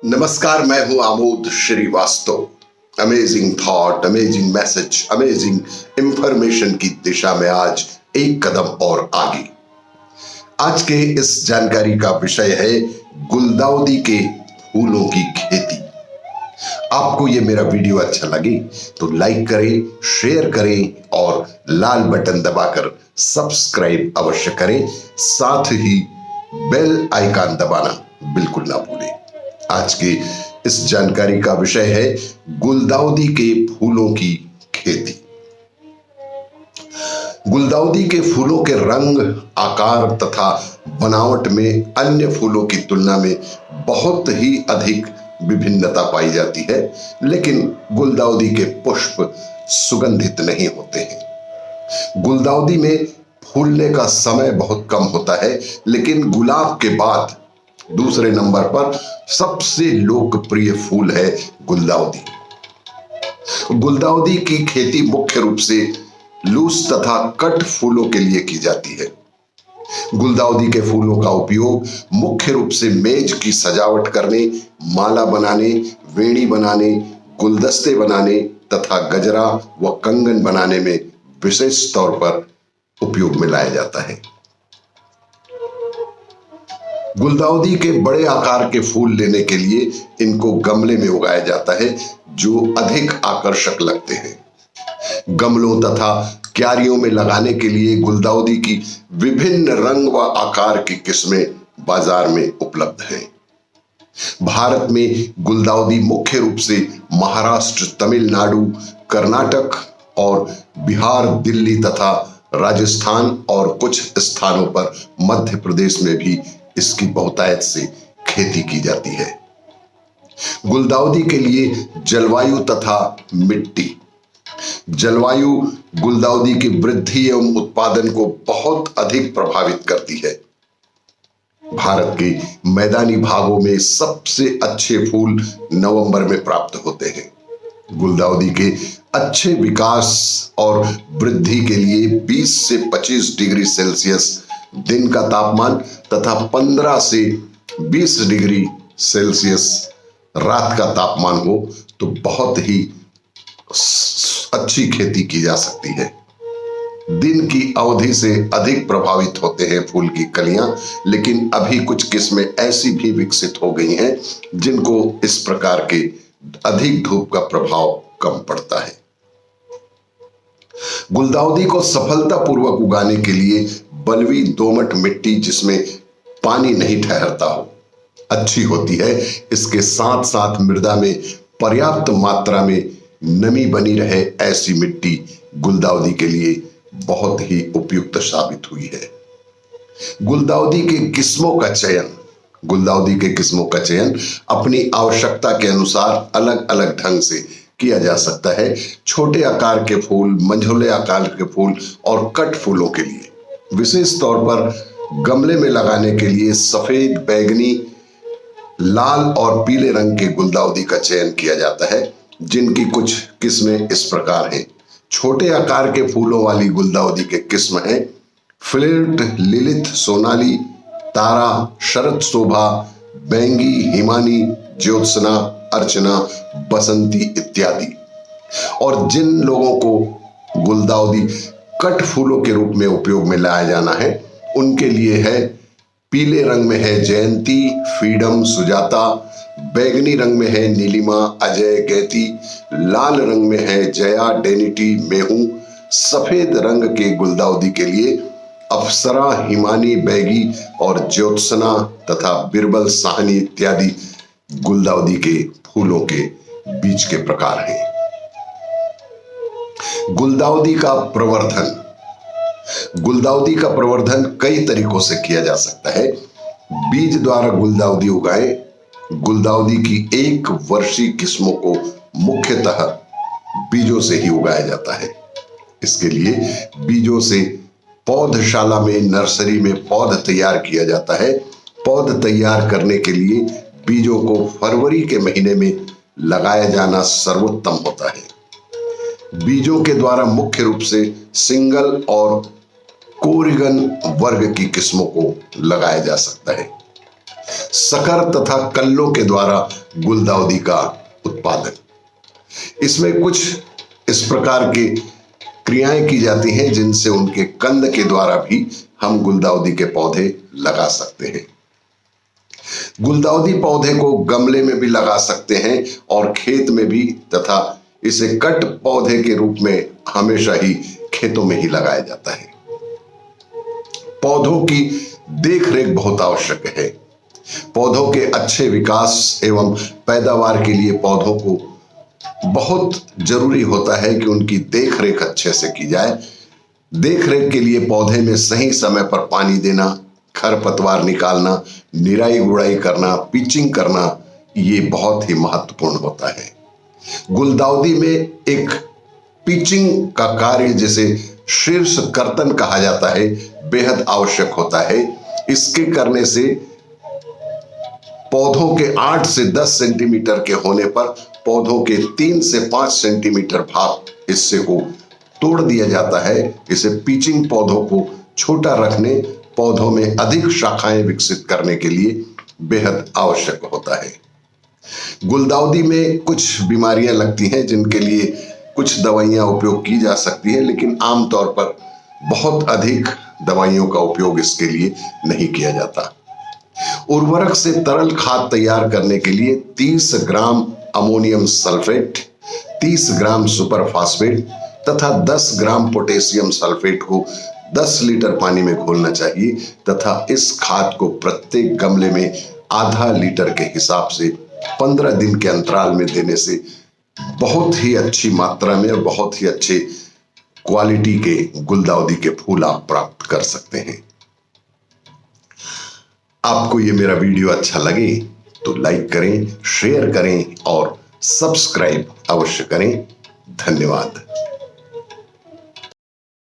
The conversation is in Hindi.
नमस्कार, मैं हूं Amod Srivastava. Amazing thought, amazing message, amazing information की दिशा में आज एक कदम और आगे। आज के इस जानकारी का विषय है गुलदाउदी के फूलों की खेती। आपको ये मेरा वीडियो अच्छा लगे तो लाइक करें, शेयर करें और लाल बटन दबाकर सब्सक्राइब अवश्य करें। साथ ही बेल आइकन दबाना बिल्कुल ना भूलें। आज के इस जानकारी का विषय है गुलदाउदी के फूलों की खेती। गुलदाउदी के फूलों के रंग, आकार तथा बनावट में अन्य फूलों की तुलना में बहुत ही अधिक विभिन्नता पाई जाती है, लेकिन गुलदाउदी के पुष्प सुगंधित नहीं होते हैं। गुलदाउदी में फूलने का समय बहुत कम होता है, लेकिन गुलाब के बाद दूसरे नंबर पर सबसे लोकप्रिय फूल है गुलदाउदी। गुलदाउदी की खेती मुख्य रूप से लूस तथा कट फूलों के लिए की जाती है। गुलदाउदी के फूलों का उपयोग मुख्य रूप से मेज की सजावट करने, माला बनाने, वेणी बनाने, गुलदस्ते बनाने तथा गजरा व कंगन बनाने में विशेष तौर पर उपयोग में लाया जाता है। गुलदाउदी के बड़े आकार के फूल लेने के लिए इनको गमले में उगाया जाता है, जो अधिक आकर्षक लगते हैं। गमलों तथा क्यारियों में लगाने के लिए गुलदाउदी की विभिन्न रंग व आकार की किस्में बाजार में उपलब्ध हैं। भारत में गुलदाउदी मुख्य रूप से महाराष्ट्र, तमिलनाडु, कर्नाटक और बिहार, दिल्ली तथा राजस्थान और कुछ स्थानों पर मध्य प्रदेश में भी इसकी बहुतायत से खेती की जाती है। गुलदाउदी के लिए जलवायु तथा मिट्टी। जलवायु गुलदाउदी की वृद्धि एवं उत्पादन को बहुत अधिक प्रभावित करती है। भारत के मैदानी भागों में सबसे अच्छे फूल नवंबर में प्राप्त होते हैं। गुलदाउदी के अच्छे विकास और वृद्धि के लिए 20 से 25 डिग्री सेल्सियस दिन का तापमान तथा 15 से 20 डिग्री सेल्सियस रात का तापमान हो तो बहुत ही अच्छी खेती की जा सकती है। दिन की अवधि से अधिक प्रभावित होते हैं फूल की कलियां, लेकिन अभी कुछ किस्में ऐसी भी विकसित हो गई हैं जिनको इस प्रकार के अधिक धूप का प्रभाव कम पड़ता है। गुलदाउदी को सफलतापूर्वक उगाने के लिए बलुई दोमट मिट्टी, जिसमें पानी नहीं ठहरता हो, अच्छी होती है। इसके साथ साथ मृदा में पर्याप्त मात्रा में नमी बनी रहे, ऐसी मिट्टी गुलदाउदी के लिए बहुत ही उपयुक्त साबित हुई है। गुलदाउदी के किस्मों का चयन। गुलदाउदी के किस्मों का चयन अपनी आवश्यकता के अनुसार अलग अलग ढंग से किया जा सकता है। छोटे आकार के फूल, मंझोले आकार के फूल और कट फूलों के लिए विशेष तौर पर गमले में लगाने के लिए सफेद, बैगनी, लाल और पीले रंग के गुलदाउदी का चयन किया जाता है, जिनकी कुछ किस्में इस प्रकार हैं। छोटे आकार के फूलों वाली गुलदाउदी के किस्म हैं फ्लिर्ट, लिलित, सोनाली, तारा, शरद शोभा, बैंगी, हिमानी, ज्योत्सना, अर्चना, बसंती इत्यादि। और जिन लोगों को गुलदाउदी कट फूलों के रूप में उपयोग में लाया जाना है, उनके लिए है पीले रंग में है जयंती, फ्रीडम, सुजाता, बैगनी रंग में है नीलिमा, अजय, गैती, लाल रंग में है जया, डेनिटी, मेहू, सफेद रंग के गुलदाउदी के लिए अप्सरा, हिमानी, बैगी और ज्योत्सना तथा बिरबल, साहनी इत्यादि गुलदाउदी के फूलों के बीज के प्रकार हैं। गुलदाउदी का प्रवर्धन। गुलदाउदी का प्रवर्धन कई तरीकों से किया जा सकता है। बीज द्वारा गुलदाउदी उगाएं। गुलदाउदी की 1 वर्षीय किस्मों को मुख्यतः बीजों से ही उगाया जाता है। इसके लिए बीजों से पौधशाला में, नर्सरी में पौध तैयार किया जाता है। पौध तैयार करने के लिए बीजों को फरवरी के महीने में लगाया जाना सर्वोत्तम होता है। बीजों के द्वारा मुख्य रूप से सिंगल और कोरिगन वर्ग की किस्मों को लगाया जा सकता है। शकर तथा कल्लों के द्वारा गुलदाउदी का उत्पादन। इसमें कुछ इस प्रकार की क्रियाएं की जाती हैं जिनसे उनके कंद के द्वारा भी हम गुलदाउदी के पौधे लगा सकते हैं। गुलदाउदी पौधे को गमले में भी लगा सकते हैं और खेत में भी, तथा इसे कट पौधे के रूप में हमेशा ही खेतों में ही लगाया जाता है। पौधों की देखरेख बहुत आवश्यक है। पौधों के अच्छे विकास एवं पैदावार के लिए पौधों को बहुत जरूरी होता है कि उनकी देखरेख अच्छे से की जाए। देखरेख के लिए पौधे में सही समय पर पानी देना, खरपतवार निकालना, निराई गुड़ाई करना, पिचिंग करना, ये बहुत ही महत्वपूर्ण होता है। गुलदाउदी में एक पिचिंग का कार्य, जिसे शीर्ष कर्तन कहा जाता है, बेहद आवश्यक होता है। इसके करने से पौधों के 8 से 10 सेंटीमीटर के होने पर पौधों के 3 से 5 सेंटीमीटर भाग हिस्से को तोड़ दिया जाता है। इसे पिचिंग पौधों को छोटा रखने, पौधों में अधिक शाखाएं विकसित करने के लिए बेहद आवश्यक होता है। गुलदाउदी में कुछ बीमारियां लगती हैं जिनके लिए कुछ दवाइयां उपयोग की जा सकती है, लेकिन आमतौर पर बहुत अधिक दवाइयों का उपयोग इसके लिए नहीं किया जाता। उर्वरक से तरल खाद तैयार करने के लिए 30 ग्राम अमोनियम सल्फेट, 30 ग्राम सुपर फास्फेट तथा 10 ग्राम पोटेशियम सल्फेट को 10 लीटर पानी में घोलना चाहिए तथा इस खाद को प्रत्येक गमले में आधा लीटर के हिसाब से 15 दिन के अंतराल में देने से बहुत ही अच्छी मात्रा में और बहुत ही अच्छे क्वालिटी के गुलदाउदी के फूल आप प्राप्त कर सकते हैं। आपको ये मेरा वीडियो अच्छा लगे तो लाइक करें, शेयर करें और सब्सक्राइब अवश्य करें। धन्यवाद।